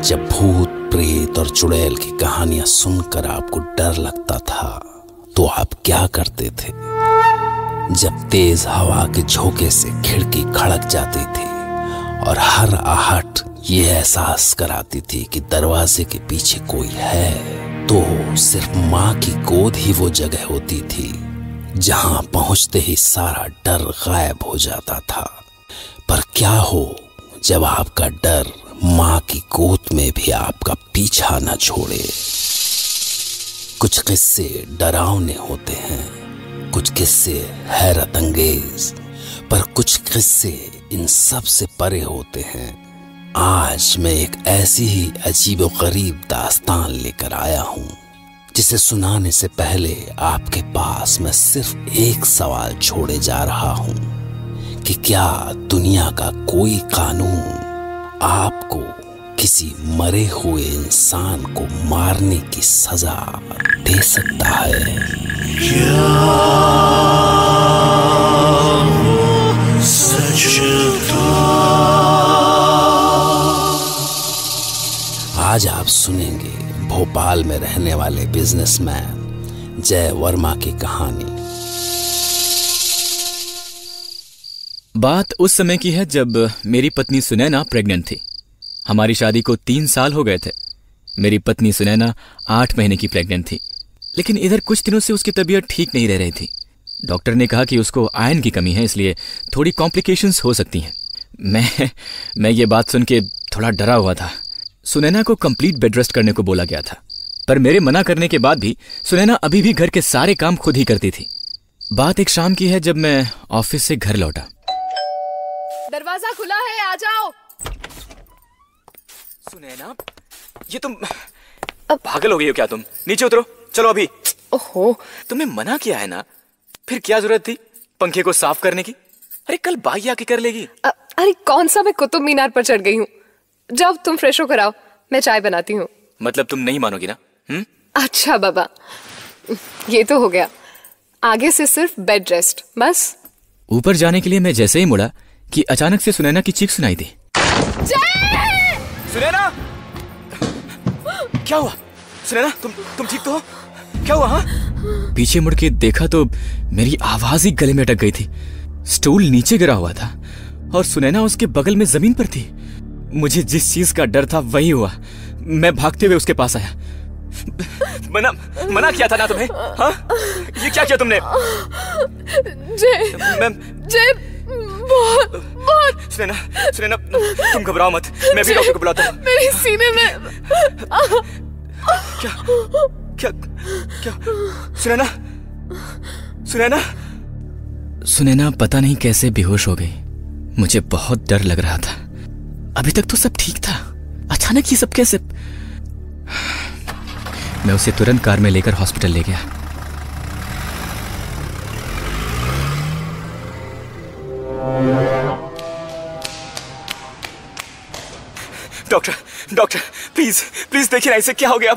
जब भूत प्रेत और चुड़ैल की कहानियां सुनकर आपको डर लगता था तो आप क्या करते थे? जब तेज हवा के झोंके से खिड़की खड़क जाती थी और हर आहट ये एहसास कराती थी कि दरवाजे के पीछे कोई है, तो सिर्फ माँ की गोद ही वो जगह होती थी जहां पहुंचते ही सारा डर गायब हो जाता था। पर क्या हो जब आपका डर माँ की गोद में भी आपका पीछा न छोड़े? कुछ किस्से डरावने होते हैं, कुछ किस्से हैरत अंगेज, पर कुछ किस्से इन सब से परे होते हैं। आज मैं एक ऐसी ही अजीबोगरीब दास्तान लेकर आया हूं जिसे सुनाने से पहले आपके पास मैं सिर्फ एक सवाल छोड़े जा रहा हूं कि क्या दुनिया का कोई कानून आपको किसी मरे हुए इंसान को मारने की सजा दे सकता है? आज आप सुनेंगे भोपाल में रहने वाले बिजनेसमैन जय वर्मा की कहानी। बात उस समय की है जब मेरी पत्नी सुनैना प्रेग्नेंट थी। हमारी शादी को 3 साल हो गए थे। मेरी पत्नी सुनैना 8 महीने की प्रेग्नेंट थी, लेकिन इधर कुछ दिनों से उसकी तबीयत ठीक नहीं रह रही थी। डॉक्टर ने कहा कि उसको आयरन की कमी है, इसलिए थोड़ी कॉम्प्लिकेशंस हो सकती हैं। मैं ये बात सुन के थोड़ा डरा हुआ था। सुनैना को कंप्लीट बेड रेस्ट करने को बोला गया था, पर मेरे मना करने के बाद भी सुनैना अभी भी घर के सारे काम खुद ही करती थी। बात एक शाम की है जब मैं ऑफिस से घर लौटा। दरवाजा खुला है, आ जाओ। सुनैना, ये तुम पागल हो गई हो क्या? तुम नीचे उतरो, चलो अभी। ओहो, तुम्हें मना किया है ना, फिर क्या जरूरत थी पंखे को साफ करने की? अरे कल बाई आके कर लेगी। अरे कौन सा मैं कुतुब मीनार पर चढ़ गई हूँ। जाओ तुम फ्रेश होकर आओ, मैं चाय बनाती हूँ। मतलब तुम नहीं मानोगी ना? अच्छा बाबा, ये तो हो गया। आगे से सिर्फ बेड रेस्ट बस। ऊपर जाने के लिए मैं जैसे ही मुड़ा कि अचानक से सुनैना की चीख सुनाई दी। सुनैना, क्या हुआ? सुनैना, तुम ठीक तो हो? क्या हुआ? हाँ? पीछे मुड़ के देखा तो मेरी आवाज ही गले में अटक गई थी। स्टूल नीचे गिरा हुआ था और सुनैना उसके बगल में जमीन पर थी। मुझे जिस चीज का डर था वही हुआ। मैं भागते हुए उसके पास आया। मना किया था ना तुम्हें? हाँ? ये क्या किया तुमने? जय बहुत। सुनैना, तुम घबराओ मत, मैं भी डॉक्टर को बुलाता हूँ। मेरे सीने में क्या? सुनैना पता नहीं कैसे बेहोश हो गई। मुझे बहुत डर लग रहा था। अभी तक तो सब ठीक था, अचानक ये सब कैसे? मैं उसे तुरंत कार में लेकर हॉस्पिटल ले गया। डॉक्टर प्लीज देखिए ना, इसे क्या हो गया?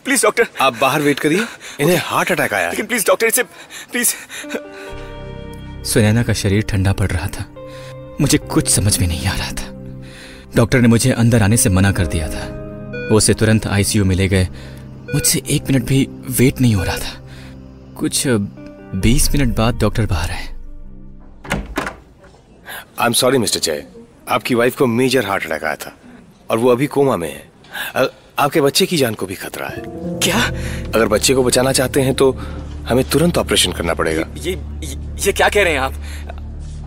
Please doctor. आप बाहर वेट करिए, इन्हें हार्ट अटैक आया है। लेकिन प्लीज डॉक्टर, इसे प्लीज। सुनैना का शरीर ठंडा पड़ रहा था। मुझे कुछ समझ में नहीं आ रहा था। डॉक्टर ने मुझे अंदर आने से मना कर दिया था। वो उसे तुरंत आईसीयू में ले गए। मुझसे 1 मिनट भी वेट नहीं हो रहा था। कुछ 20 मिनट बाद डॉक्टर बाहर आए। आई एम सॉरी मिस्टर जय, आपकी वाइफ को मेजर हार्ट अटैक आया था और वो अभी कोमा में है। आपके बच्चे की जान को भी खतरा है। क्या? अगर बच्चे को बचाना चाहते हैं तो हमें तुरंत ऑपरेशन करना पड़ेगा। ये क्या कह रहे हैं आप?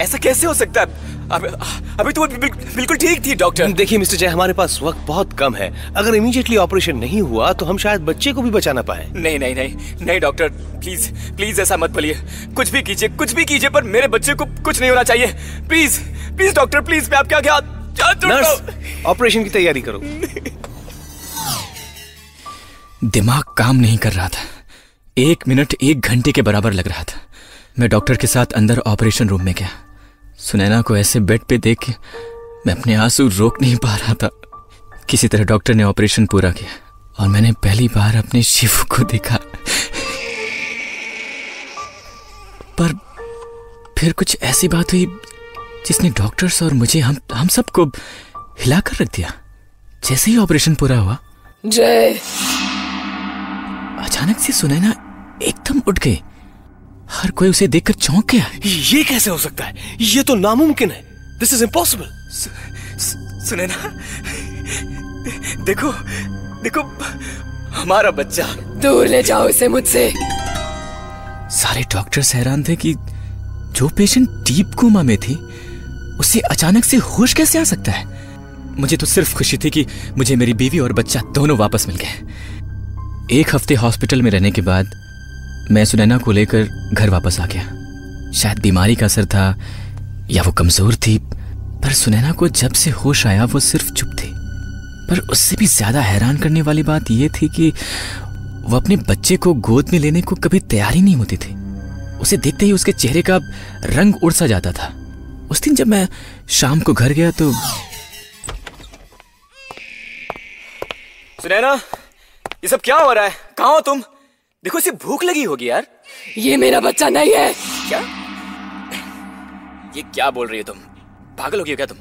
ऐसा कैसे हो सकता है? अभी तो वो बिल्कुल ठीक थी डॉक्टर। देखिए मिस्टर जय, हमारे पास वक्त बहुत कम है। अगर इमीडिएटली ऑपरेशन नहीं हुआ तो हम शायद बच्चे को भी बचा ना पाए। नहीं डॉक्टर, प्लीज ऐसा मत बोलिए। कुछ भी कीजिए पर मेरे बच्चे को कुछ नहीं होना चाहिए। प्लीज डॉक्टर, प्लीज, मैं आपके आगे हाथ। नर्स, ऑपरेशन की तैयारी करो। दिमाग काम नहीं कर रहा था। 1 मिनट 1 घंटे के बराबर लग रहा था। मैं डॉक्टर के साथ अंदर ऑपरेशन रूम में गया। सुनैना को ऐसे बेड पे देख के मैं अपने आंसू रोक नहीं पा रहा था। किसी तरह डॉक्टर ने ऑपरेशन पूरा किया और मैंने पहली बार अपने शिवू को देखा। पर फिर कुछ ऐसी बात हुई जिसने डॉक्टर्स और मुझे हम सबको हिलाकर रख दिया। जैसे ही ऑपरेशन पूरा हुआ, जय, अचानक से सुनैना एकदम उठ गई। हर कोई उसे देखकर चौंक गया। ये कैसे हो सकता है? ये तो नामुमकिन है। This is impossible. सुनैना, देखो देखो, हमारा बच्चा। दूर ले जाओ इसे मुझसे। सारे डॉक्टर्स हैरान थे कि जो पेशेंट डीप कोमा में थी उसे अचानक से होश कैसे आ सकता है। मुझे तो सिर्फ खुशी थी कि मुझे मेरी बीवी और बच्चा दोनों वापस मिल गए। 1 हफ्ते हॉस्पिटल में रहने के बाद मैं सुनैना को लेकर घर वापस आ गया। शायद बीमारी का असर था या वो कमजोर थी, पर सुनैना को जब से होश आया वो सिर्फ चुप थी। पर उससे भी ज्यादा हैरान करने वाली बात यह थी कि वो अपने बच्चे को गोद में लेने को कभी तैयार ही नहीं होती थी। उसे देखते ही उसके चेहरे का रंग उड़ सा जाता था। उस दिन जब मैं शाम को घर गया तो सुनैना, ये सब क्या हो रहा है? कहाँ हो तुम? देखो इसे भूख लगी होगी यार। ये मेरा बच्चा नहीं है। क्या? ये क्या बोल रही हो तुम? पागल हो गई हो क्या तुम?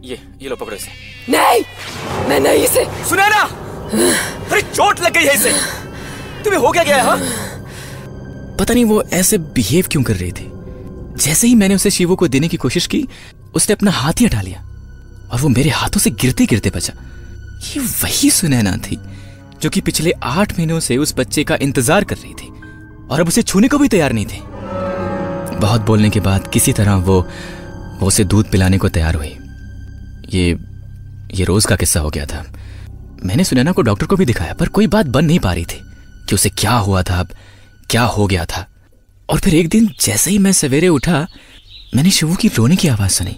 ये लो पकड़ो इसे। नहीं, मैं नहीं इसे। सुनैना, अरे चोट लग गई है इसे। तुम्हें हो क्या गया है? पता नहीं वो ऐसे बिहेव क्यों कर रही थी। जैसे ही मैंने उसे शिवू को देने की कोशिश की, उसने अपना हाथ ही हटा लिया और वो मेरे हाथों से गिरते गिरते बचा। ये वही सुनैना थी जो कि पिछले 8 महीनों से उस बच्चे का इंतजार कर रही थी और अब उसे छूने को भी तैयार नहीं थी। बहुत बोलने के बाद किसी तरह वो उसे दूध पिलाने को तैयार हुई। ये रोज का किस्सा हो गया था। मैंने सुनैना को डॉक्टर को भी दिखाया, पर कोई बात बन नहीं पा रही थी कि उसे क्या हुआ था, अब क्या हो गया था। और फिर एक दिन जैसे ही मैं सवेरे उठा, मैंने शिवू की रोने की आवाज सुनी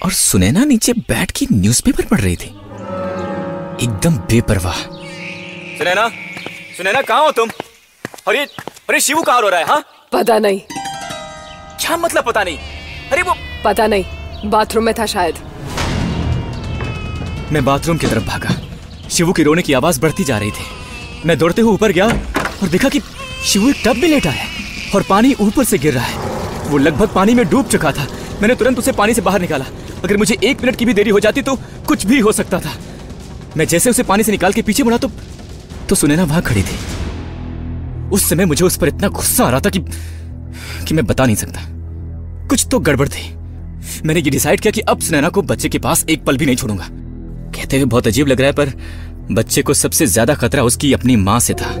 और सुनैना नीचे बैठ के न्यूज़पेपर पढ़ रही थी, एकदम बेपरवाह। सुनैना, सुनैना कहाँ हो तुम? अरे शिवू कहाँ रो रहा है? हाँ, पता नहीं। क्या मतलब पता नहीं? अरे वो पता नहीं, बाथरूम में था शायद। मैं बाथरूम की तरफ भागा। शिवू की रोने की आवाज बढ़ती जा रही थी। मैं दौड़ते हुए ऊपर गया और देखा कि शिवू एक टब में लेटा है और पानी ऊपर से गिर रहा है। वो लगभग पानी में डूब चुका था। मैंने तुरंत उसे पानी से बाहर निकाला। अगर मुझे 1 मिनट की भी देरी हो जाती तो कुछ भी हो सकता था। मैं जैसे उसे पानी से निकाल के पीछे मुड़ा तो सुनैना वहां खड़ी थी। उस समय मुझे उस पर इतना गुस्सा आ रहा था कि मैं बता नहीं सकता। कुछ तो गड़बड़ थी। मैंने ये डिसाइड किया कि अब सुनैना को बच्चे के पास एक पल भी नहीं छोड़ूंगा। कहते हुए बहुत अजीब लग रहा है, पर बच्चे को सबसे ज्यादा खतरा उसकी अपनी मां से था।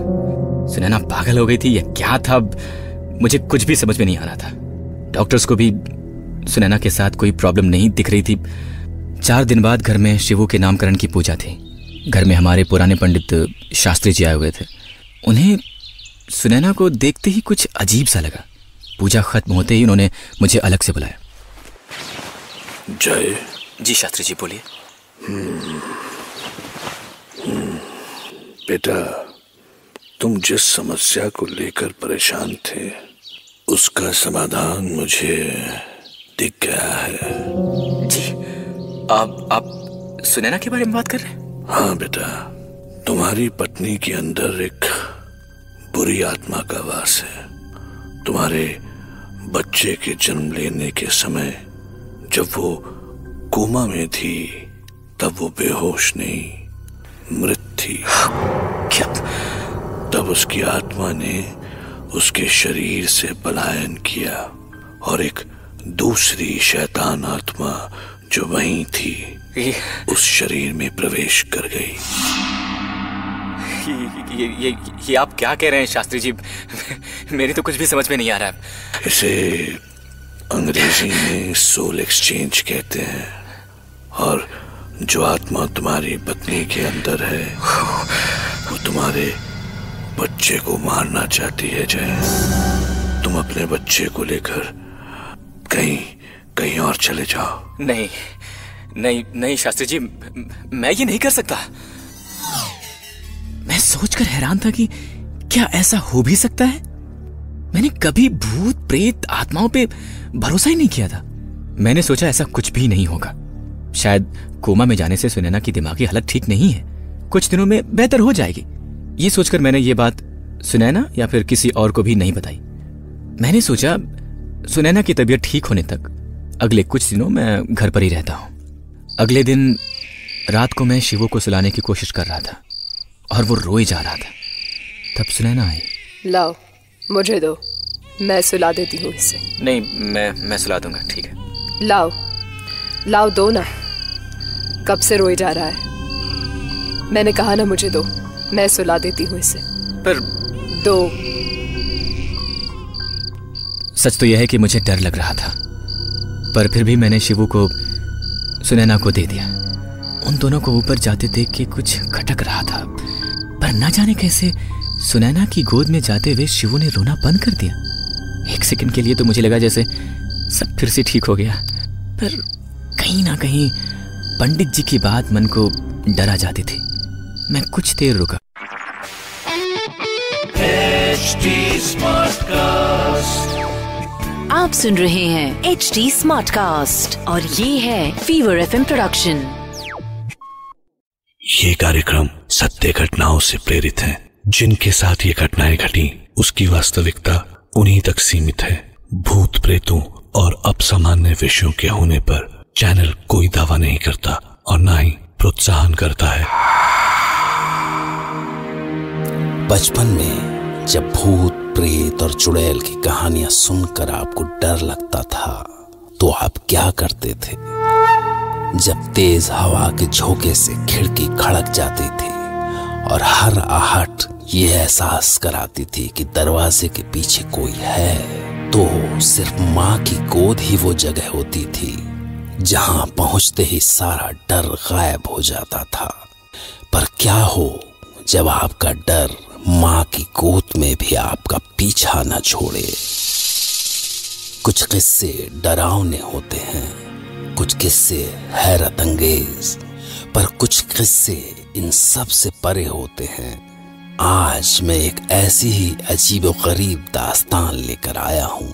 सुनैना पागल हो गई थी या क्या था, मुझे कुछ भी समझ में नहीं आ रहा था। डॉक्टर्स को भी सुनैना के साथ कोई प्रॉब्लम नहीं दिख रही थी। 4 दिन बाद घर में शिवू के नामकरण की पूजा थी। घर में हमारे पुराने पंडित शास्त्री जी आए हुए थे। उन्हें सुनैना को देखते ही कुछ अजीब सा लगा। पूजा खत्म होते ही उन्होंने मुझे अलग से बुलाया। जय। जी शास्त्री जी बोलिए। बेटा, तुम जिस समस्या को लेकर परेशान थे उसका समाधान मुझे दिख गया है। जी, आप सुनैना के बारे में बात कर रहे हैं? हाँ बेटा, तुम्हारी पत्नी के अंदर एक बुरी आत्मा का वास है। तुम्हारे बच्चे के जन्म लेने के समय जब वो कोमा में थी तब वो बेहोश नहीं, मृत थी। क्या? तब उसकी आत्मा ने उसके शरीर से पलायन किया और एक दूसरी शैतान आत्मा जो वहीं थी उस शरीर में प्रवेश कर गई। ये आप क्या कह रहे हैं शास्त्री जी? मेरी तो कुछ भी समझ में नहीं आ रहा है। इसे अंग्रेजी में सोल एक्सचेंज कहते हैं। और जो आत्मा तुम्हारी पत्नी के अंदर है वो तुम्हारे बच्चे को मारना चाहती है। जय, तुम अपने बच्चे को लेकर कहीं और चले जाओ। नहीं नहीं नहीं शास्त्री जी, मैं ये नहीं कर सकता। मैं सोचकर हैरान था कि क्या ऐसा हो भी सकता है। मैंने कभी भूत प्रेत आत्माओं पे भरोसा ही नहीं किया था। मैंने सोचा ऐसा कुछ भी नहीं होगा। शायद कोमा में जाने से सुनैना की दिमागी हालत ठीक नहीं है, कुछ दिनों में बेहतर हो जाएगी। ये सोचकर मैंने ये बात सुनैना या फिर किसी और को भी नहीं बताई। मैंने सोचा सुनैना की तबीयत ठीक होने तक अगले कुछ दिनों मैं घर पर ही रहता हूं। अगले दिन रात को मैं शिवू को सुलाने की कोशिश कर रहा था और वो रोए जा रहा था। तब सुनैना आई। लाओ, मुझे दो, मैं सुला देती हूँ इसे। नहीं, मैं सुला दूंगा, ठीक है। लाओ लाओ, दो ना, कब से रोए जा रहा है। मैंने कहा ना मुझे दो, मैं सुला देती हूँ इसे। पर दो। सच तो यह है कि मुझे डर लग रहा था, पर फिर भी मैंने शिवू को सुनैना को दे दिया। उन दोनों को ऊपर जाते देख के कुछ खटक रहा था, पर ना जाने कैसे सुनैना की गोद में जाते हुए शिवू ने रोना बंद कर दिया। एक सेकंड के लिए तो मुझे लगा जैसे सब फिर से ठीक हो गया, पर कहीं ना कहीं पंडित जी की बात मन को डरा जाती थी। मैं कुछ देर रुका। आप सुन रहे हैं HD स्मार्टकास्ट और ये है फीवर FM प्रोडक्शन। ये कार्यक्रम सत्य घटनाओं से प्रेरित है। जिनके साथ ये घटनाएं घटी उसकी वास्तविकता उन्हीं तक सीमित है। भूत प्रेतों और असामान्य विषयों के होने पर चैनल कोई दावा नहीं करता और ना ही प्रोत्साहन करता है। बचपन में जब भूत प्रेत और चुड़ैल की कहानियां सुनकर आपको डर लगता था तो आप क्या करते थे? जब तेज हवा के झोंके से खिड़की खड़क जाती थी और हर आहट ये एहसास कराती थी कि दरवाजे के पीछे कोई है, तो सिर्फ माँ की गोद ही वो जगह होती थी जहां पहुंचते ही सारा डर गायब हो जाता था। पर क्या हो जब आपका डर माँ की गोद में भी आपका पीछा न छोड़े? कुछ किस्से डरावने होते हैं, कुछ किस्से हैरत अंगेज, पर कुछ किस्से इन सब से परे होते हैं। आज मैं एक ऐसी ही अजीबोगरीब दास्तान लेकर आया हूं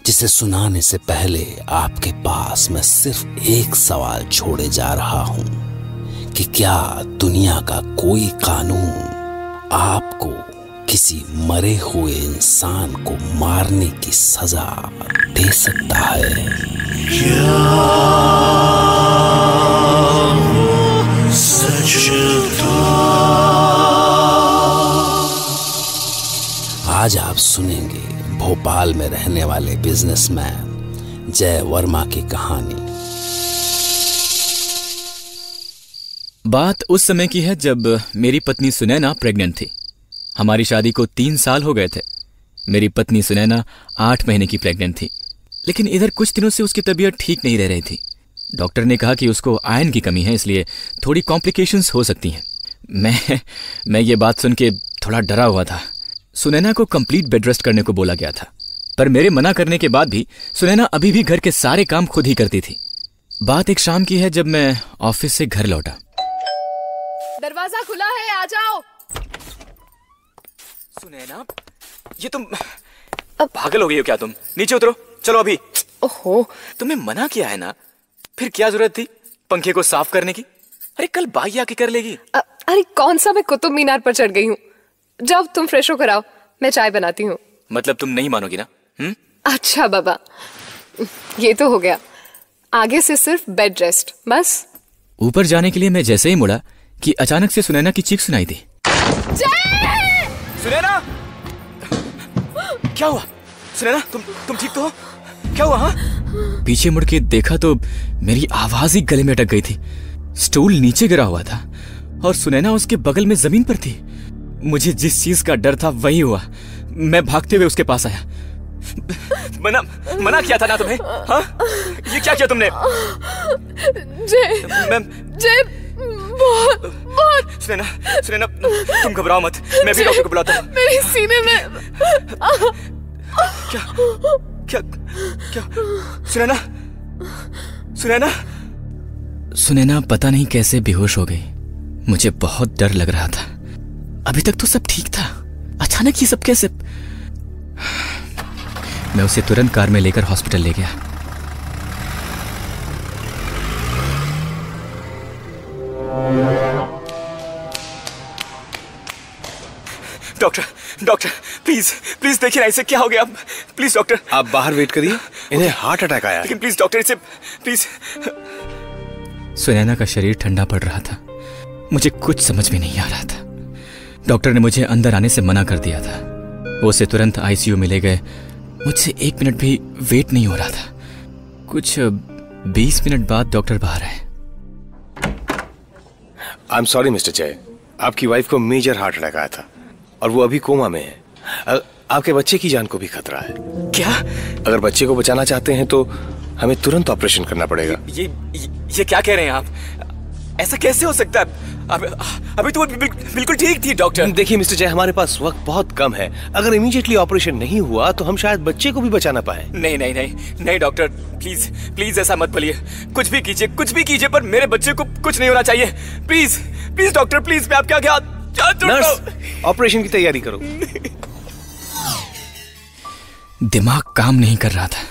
जिसे सुनाने से पहले आपके पास मैं सिर्फ एक सवाल छोड़े जा रहा हूं कि क्या दुनिया का कोई कानून आपको किसी मरे हुए इंसान को मारने की सजा दे सकता है? आज आप सुनेंगे भोपाल में रहने वाले बिजनेसमैन जय वर्मा की कहानी। बात उस समय की है जब मेरी पत्नी सुनैना प्रेग्नेंट थी। हमारी शादी को 3 साल हो गए थे। मेरी पत्नी सुनैना 8 महीने की प्रेग्नेंट थी, लेकिन इधर कुछ दिनों से उसकी तबीयत ठीक नहीं रह रही थी। डॉक्टर ने कहा कि उसको आयरन की कमी है, इसलिए थोड़ी कॉम्प्लिकेशंस हो सकती हैं। मैं ये बात सुन के थोड़ा डरा हुआ था। सुनैना को कंप्लीट बेड रेस्ट करने को बोला गया था, पर मेरे मना करने के बाद भी सुनैना अभी भी घर के सारे काम खुद ही करती थी। बात एक शाम की है जब मैं ऑफिस से घर लौटा। दरवाजा खुला है, आ जाओ। सुनैना, ये तुम पागल हो गई हो क्या? तुम नीचे उतरो, चलो अभी। ओहो, तुम्हें मना किया है ना, फिर क्या जरूरत थी पंखे को साफ करने की? अरे कल बाई आके कर लेगी। अरे कौन सा मैं कुतुब मीनार पर चढ़ गई हूँ। जाओ तुम फ्रेश होकर आओ, मैं चाय बनाती हूँ। मतलब तुम नहीं मानोगी ना? अच्छा बाबा, ये तो हो गया। आगे से सिर्फ बेड रेस्ट बस। ऊपर जाने के लिए मैं जैसे ही मुड़ा कि अचानक से सुनैना की चीख सुनाई दी। सुनैना, क्या हुआ? सुनैना, तुम ठीक तो हो? क्या हुआ? हाँ? पीछे मुड़ के देखा तो मेरी आवाज ही गले में अटक गई थी। स्टूल नीचे गिरा हुआ था और सुनैना उसके बगल में जमीन पर थी। मुझे जिस चीज का डर था वही हुआ। मैं भागते हुए उसके पास आया। मना किया था ना तुम्हें? हाँ? ये क्या किया तुमने? जय बहुत। सुनैना, तुम घबराओ मत, मैं भी डॉक्टर को बुलाता हूँ। मेरे सीने में क्या? सुनैना पता नहीं कैसे बेहोश हो गई। मुझे बहुत डर लग रहा था। अभी तक तो सब ठीक था, अचानक ये सब कैसे? मैं उसे तुरंत कार में लेकर हॉस्पिटल ले गया। डॉक्टर प्लीज देखिए ना, इसे क्या हो गया? Please doctor. आप बाहर वेट करिए, इन्हें हार्ट अटैक आया है। लेकिन प्लीज डॉक्टर, इसे प्लीज। सुनैना का शरीर ठंडा पड़ रहा था। मुझे कुछ समझ में नहीं आ रहा था। डॉक्टर ने मुझे अंदर आने से मना कर दिया था। वो उसे तुरंत आईसीयू में ले गए। मुझसे 1 मिनट भी वेट नहीं हो रहा था। कुछ 20 मिनट बाद डॉक्टर बाहर आए। आई एम सॉरी मिस्टर जय, आपकी वाइफ को मेजर हार्ट अटैक आया था और वो अभी कोमा में है। आपके बच्चे की जान को भी खतरा है। क्या? अगर बच्चे को बचाना चाहते हैं तो हमें तुरंत ऑपरेशन करना पड़ेगा। ये क्या कह रहे हैं आप? ऐसा कैसे हो सकता है? अभी तो वो बिल्कुल ठीक थी डॉक्टर। देखिए मिस्टर जय, हमारे पास वक्त बहुत कम है। अगर इमीडिएटली ऑपरेशन नहीं हुआ तो हम शायद बच्चे को भी बचा ना पाए। नहीं डॉक्टर, प्लीज ऐसा मत बोलिए। कुछ भी कीजिए पर मेरे बच्चे को कुछ नहीं होना चाहिए। प्लीज डॉक्टर, प्लीज, मैं आपके आगे हाथ जोड़ता हूं। ऑपरेशन की तैयारी करो। दिमाग काम नहीं कर रहा था।